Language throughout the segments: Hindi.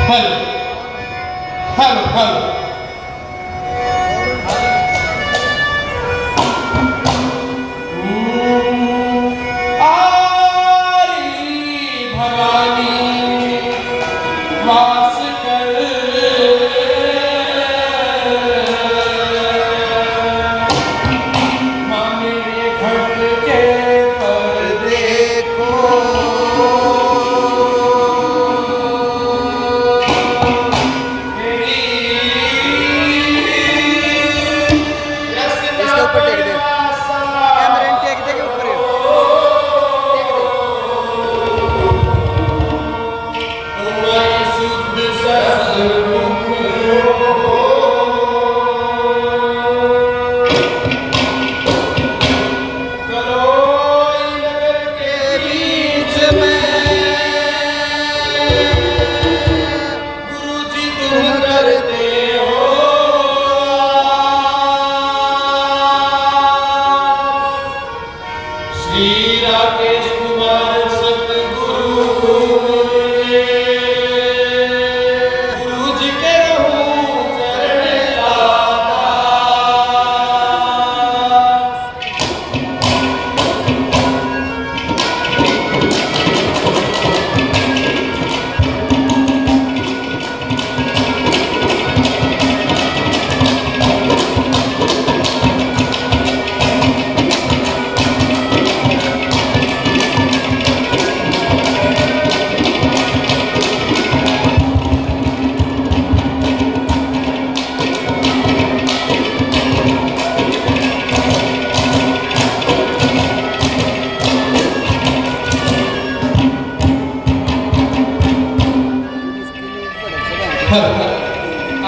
हेलो हेलो हेलो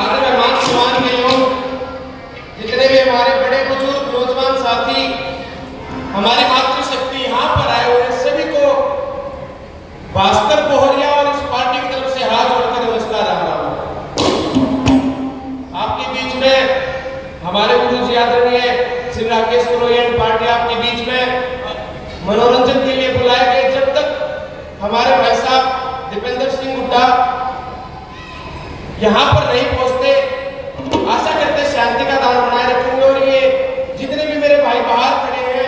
आदरणीय मान सम्मान के योग जितने भी हमारे बड़े बुजुर्ग नौजवान साथी हमारी मातृशक्ति यहाँ पर आए हुए हैं सभी को भास्कर पोहरिया और इस पार्टी की तरफ से हाथ जोड़कर नमस्कार राम। आपके बीच में हमारे गुरु जी आदरणीय श्री राकेश कुरोयन पार्टी आपके बीच में मनोरंजन के लिए बुलाए गए। जब तक हमारे भाई साहब दीपेंद्र सिंह हुड्डा यहाँ पर नहीं पहुंचते आशा करते शांति का दान बनाए रखेंगे। और ये जितने भी मेरे भाई बाहर खड़े हैं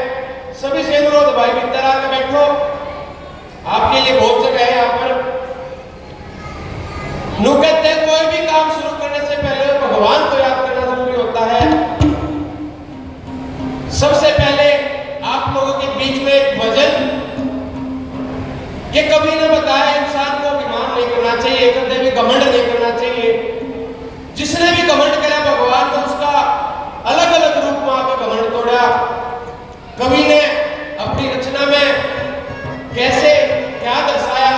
सभी से अनुरोध भाई भीतर आकर बैठो, आपके लिए बहुत जगह है यहाँ पर। नु कहते हैं कोई भी काम शुरू करने से पहले भगवान को याद करना जरूरी होता है। सबसे पहले आप लोगों के बीच में एक भजन कि कभी ने बताया इंसान को अभिमान नहीं करना चाहिए, कभी भी घमंड नहीं करना चाहिए। जिसने भी घमंड करा भगवान ने उसका अलग अलग रूप में आकर घमंड तोड़ा। कवि ने अपनी रचना में कैसे क्या दर्शाया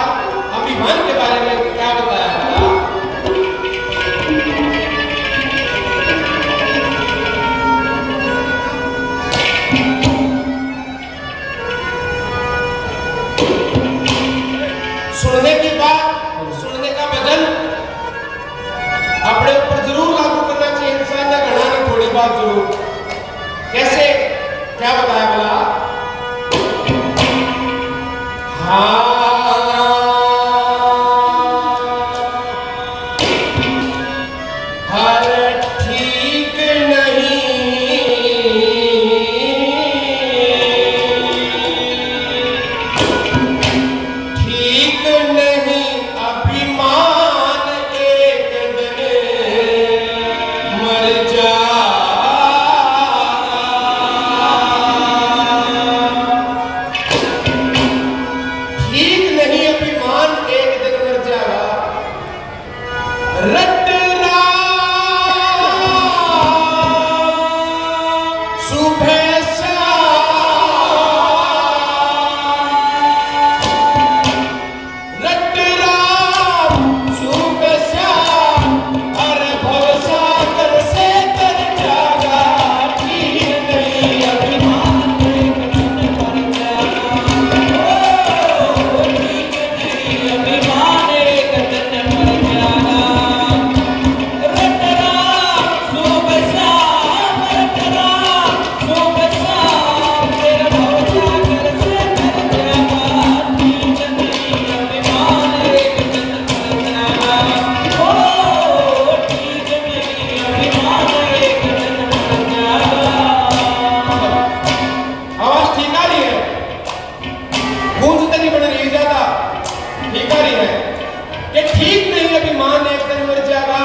कि ठीक नहीं अभिमान एक दिन मर जाएगा,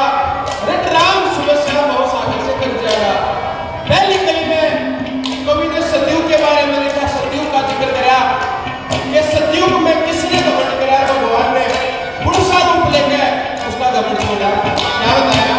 रट राम सुबह शाम बहुत सागर से कर जाएगा। पहली कली में कवि ने सतयुग के बारे में लिखा, सतयुग का जिक्र करा कि सतयुग में किसने घमंड करा, भगवान ने पुरुषा रूप लेकर उसका घमंड छोड़ा। क्या बताया?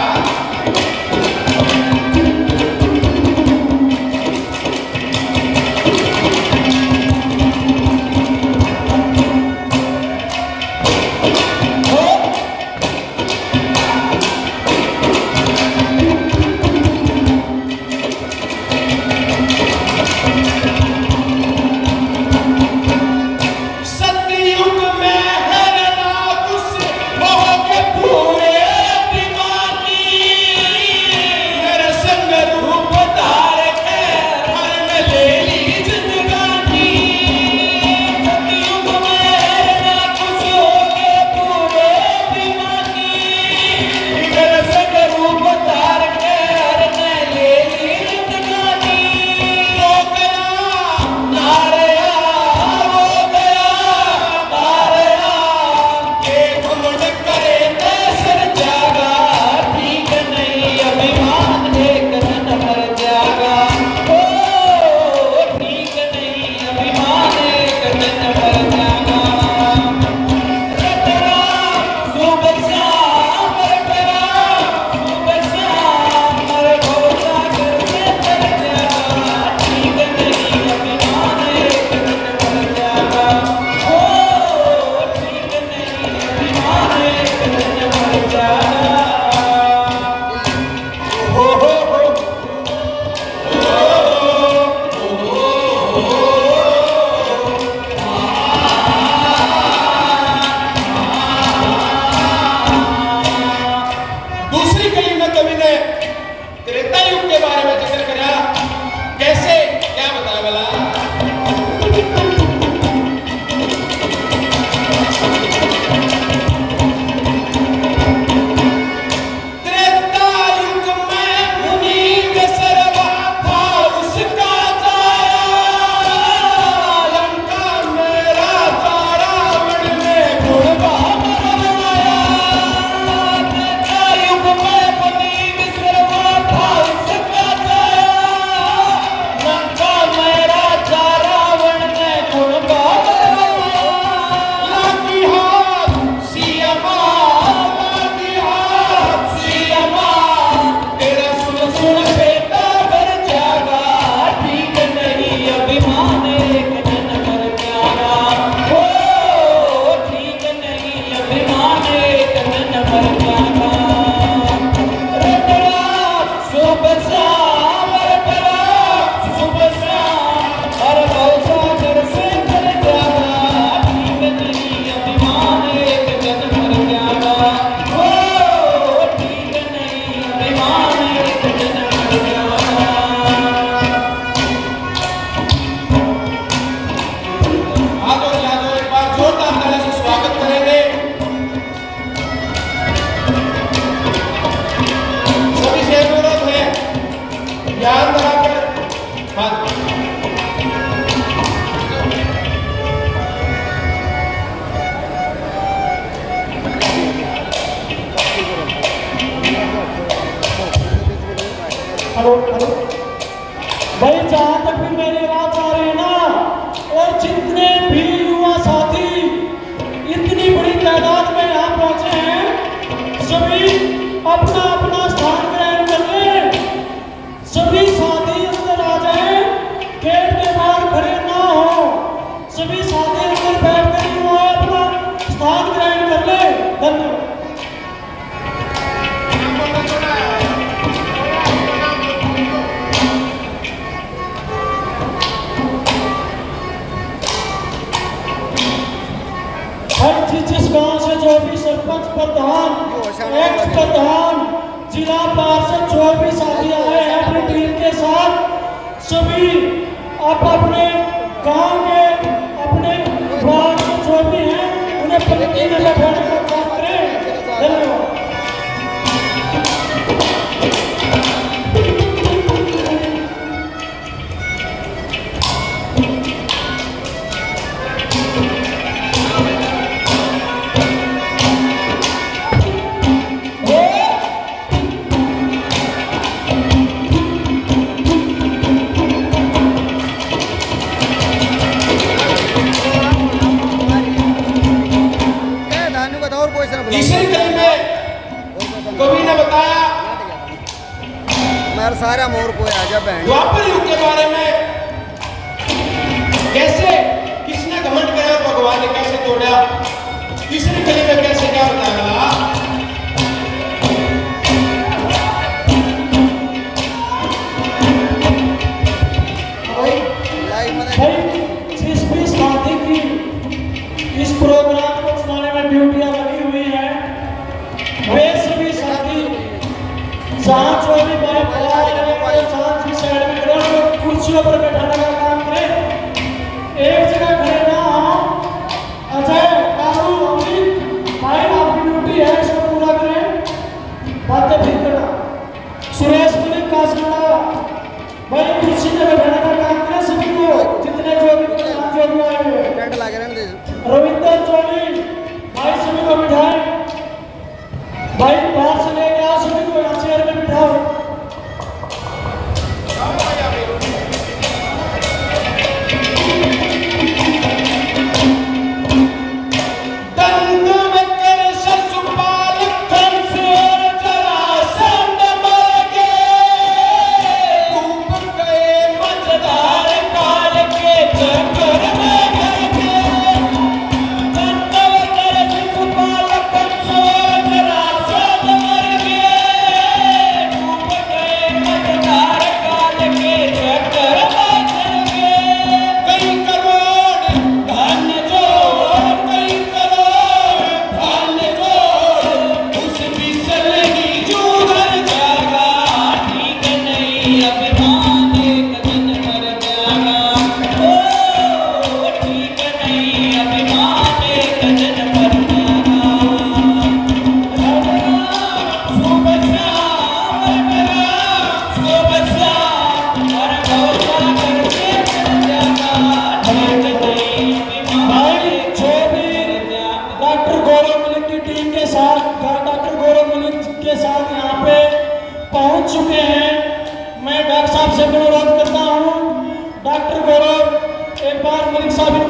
भाई जहाँ तक भी मेरी बात आ रही है ना, और जितने भी युवा साथी इतनी बड़ी तादाद में यहाँ पहुंचे हैं, सभी अपना अपना स्थान ग्रहण कर लें। सभी साथी अंदर आ जाएं, गेट के बाहर खड़े ना हो। सभी साथी अंदर बैठ कर युवा अपना स्थान ग्रहण कर लें। धन्यवाद। जिस गांव से जो भी सरपंच, प्रधान, एक्स प्रधान, जिला पार्षद जो भी साथी आए हैं अपनी टीम के साथ, सभी आप अपने गांव के अपने वार्ड के जो भी हैं उन्हें पंक्ति में बैठाने का काम करें। धन्यवाद। तीसरी कली में कवि ने बताया मेरा सारा मोर को आजा बहन द्वापर युग के बारे में, कैसे किसने घमंड किया, भगवान ने कैसे तोड़ा। तीसरी कली में कैसे क्या बताया, भाई जिस भी शादी की इस प्रोग्राम को चलाने में ड्यूटियां लगी हुई हैं, वे सभी साथी जहाँ जो भी भाई बाहर है, जहाँ जिस साइड में खड़े हैं, कुर्सियों पर बैठाने का काम करें। एक जगह खड़े ना हो। अजय, कारू, अमित, भाई आपकी ड्यूटी है, इसको पूरा करें। बातें ठीक करना। सुरेश मलिक कासगड़ा, भाई कुर्सी पे बैठाने का काम करें सभी को, जितने जो भी आए हुए हैं। टेंट लगे रहने दे। रविंदर चौधरी, भाई सभी को बिठाएं। भाई बाहर से लेके आओ सभी को, यहाँ चेयर में बिठाओ।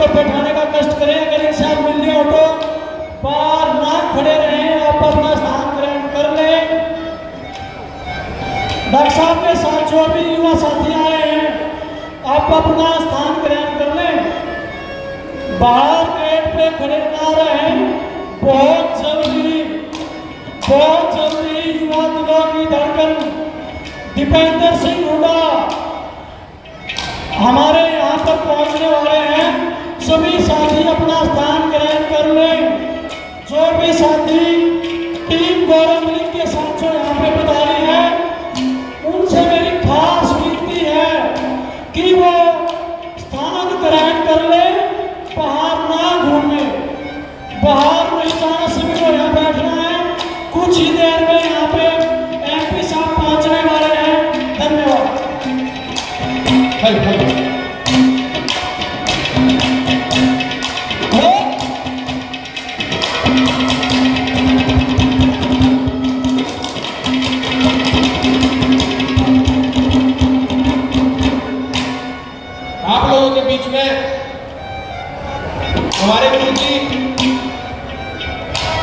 बैठाने का कष्ट करें। अगर एक साथ मिलने हो तो बाहर ना खड़े रहें, आप अपना स्थान ग्रहण कर लें। डॉक्टर साहब के साथ जो भी युवा साथी आए हैं, आप अपना स्थान ग्रहण कर लें। बाहर गेट पे खड़े ना रहें। बहुत जल्दी युवा दिलों की धड़कन दीपेंद्र सिंह हुड्डा हमारे यहाँ पर पहुँचने वाले हैं। सभी साथी अपना स्थान ग्रहण कर लें। जो भी साथी टीम गौरव मिलिक के साथ जो यहाँ पे पधारी है, उनसे मेरी खास विनती है कि वो स्थान ग्रहण कर ले, बाहर ना घूमे। बाहर नहीं जाना, सभी को यहाँ बैठना है। कुछ ही देर में यहाँ पे एमपी साहब पहुँचने वाले हैं। धन्यवाद। आप लोगों के बीच में हमारे गुरु जी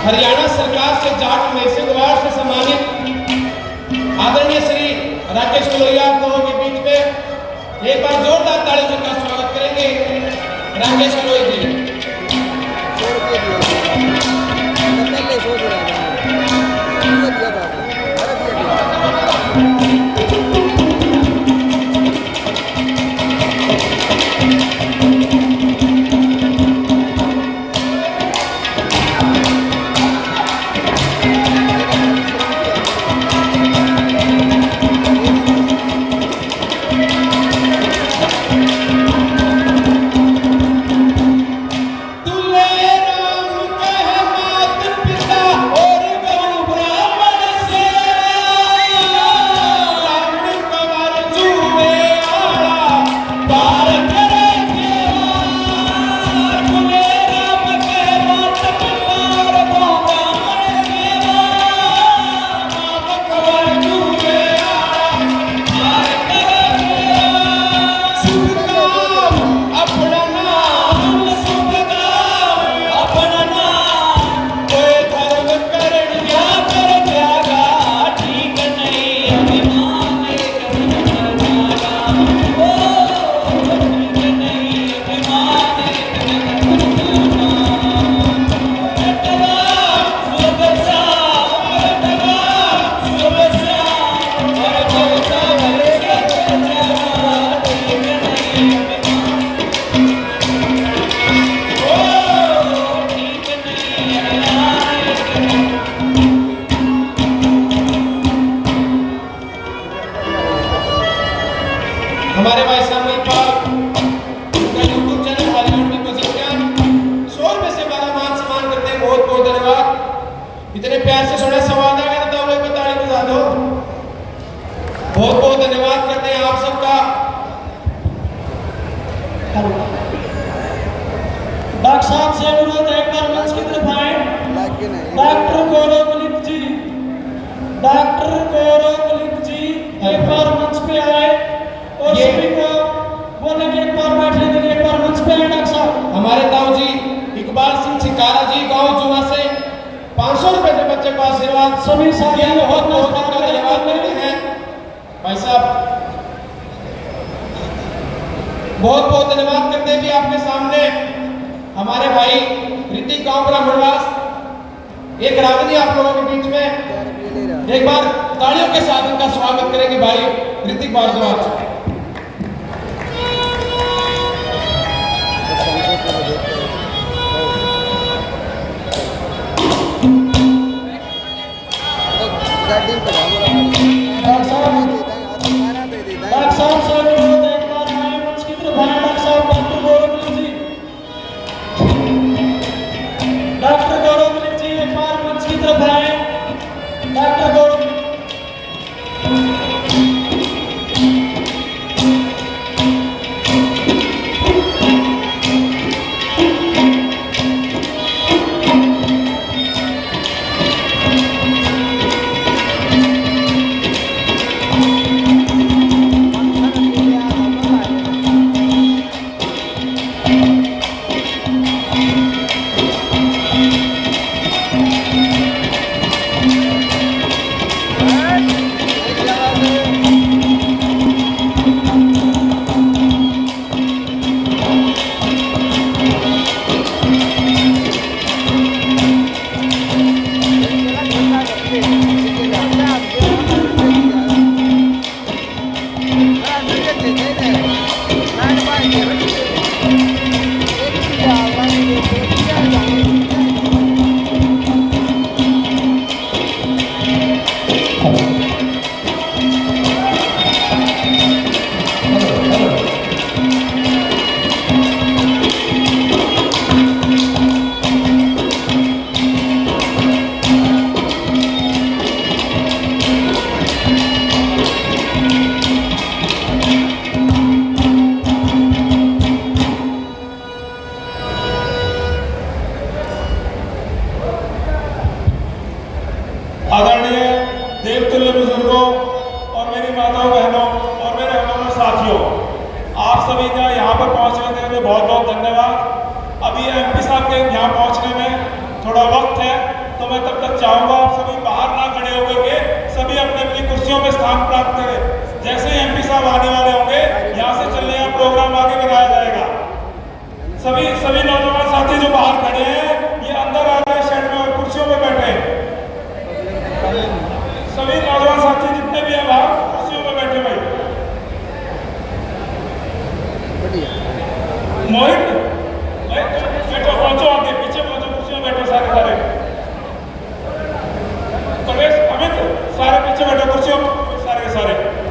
हरियाणा सरकार से जाट मेसिंग अवार्ड से सम्मानित आदरणीय श्री राकेश कुलरिया आप लोगों के बीच में एक बार जोरदार ताली से का स्वागत करेंगे। राकेश कुलरिया जी 100 रुपये दिया पहले 100 दिया था। इतने प्यार से सुना संवाद आएगा तो वही बताने को ज्यादा हो। बहुत बहुत धन्यवाद करते हैं आप सबका। डॉक्टर साहब से अनुरोध है, एक बार मंच की तरफ आए। लागे नहीं डॉक्टर गौरव मलिक जी, डॉक्टर गौरव मलिक जी एक बार मंच पे आए और ये- सभी को बोले कि एक बार बैठने के लिए एक बार मंच पे आए। डॉक्टर साहब हमारे ताऊ जी इकबाल सिंह छिकारा जी गांव जुआ से 500 रुपए से बच्चे को आशीर्वाद सभी साथियों ये को बहुत बहुत नमस्कार उनका धन्यवाद करते हैं भाई साहब। बहुत बहुत धन्यवाद करते हैं कि आपके सामने हमारे भाई ऋतिक गांव ब्राह्मणवास एक रागनी आप लोगों के बीच में ले रहा एक बार तालियों के साथ उनका स्वागत करेंगे भाई ऋतिक भारद्वाज। गाड़ी पे डॉक्टर साहब सारा दे देता है। डॉक्टर साहब से अनुरोध है, एक बार आए मंच की तरफ आए। डॉक्टर साहब डॉक्टर गौरव मलिक जी, डॉक्टर गौरव मलिक जी एक बार मंच की तरफ आए। डॉक्टर गौरव आदरणीय देवतुल्य बुजुर्गों और मेरी माताओं बहनों और मेरे हमारे साथियों, आप सभी का यहाँ पर पहुँचने के लिए बहुत बहुत धन्यवाद। अभी एमपी साहब के यहाँ पहुँचने में थोड़ा वक्त है, तो मैं तब तक चाहूँगा आप सभी बाहर ना खड़े होकर के सभी अपनी अपनी कुर्सियों में स्थान प्राप्त करें। जैसे ही एमपी साहब आने वाले होंगे, यहाँ से चलने का प्रोग्राम आगे बढ़ाया जाएगा। सभी नौजवान साथी जो बाहर खड़े हैं, ये अंदर आ रहे शेड में और कुर्सियों में बैठे। सभी नौजवान साथी जितने भी हैं बाहर कुर्सियों में बैठे भाई। मोहित बैठो, पहुंचो आगे, पीछे पहुंचो, कुर्सियों में बैठो सारे सारे। कमलेश, अमित, सारे पीछे बैठो कुर्सियों में, सारे के सारे।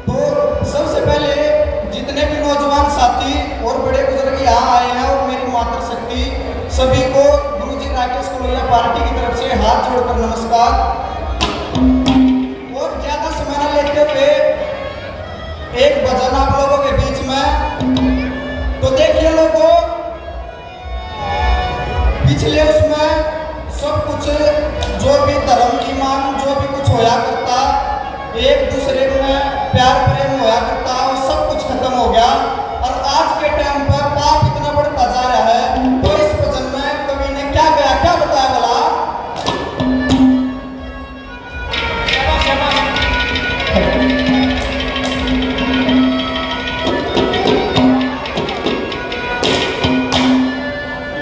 तो सबसे पहले जितने भी नौजवान साथी और बड़े बुजुर्ग यहाँ आए हैं और मेरी मातृशक्ति, सभी को गुरुजी राकेश कलोया पार्टी की तरफ से हाथ जोड़कर नमस्कार। और ज्यादा समय न लेते हुए एक भजन आप लोगों के बीच में। तो देखिए लोगों, पिछले उसमें सब कुछ जो भी धर्म ईमान जो भी कुछ होया करता, एक दूसरे में प्यार प्रेम होया करता, वो सब कुछ खत्म हो गया। और आज के टाइम पर पाप इतना बढ़ता जा रहा है। तो इस भजन में कवि ने क्या गया, क्या बताया बोला?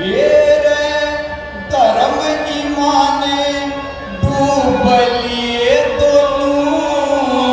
ये रे धर्म ईमान डूब लिए दोनों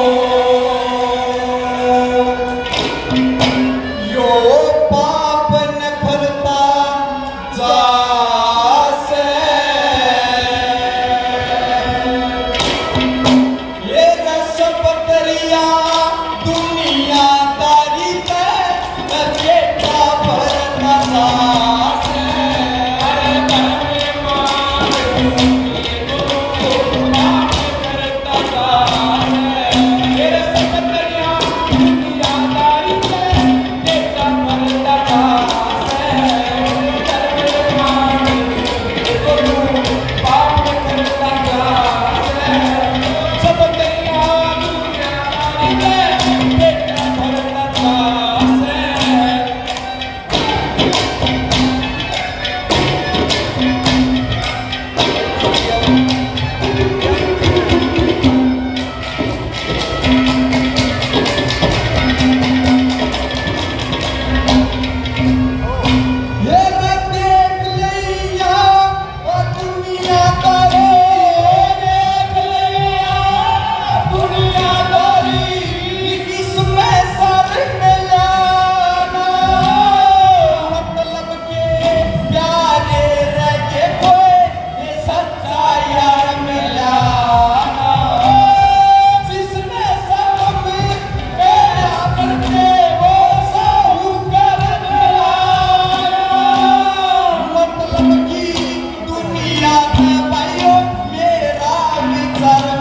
संसार में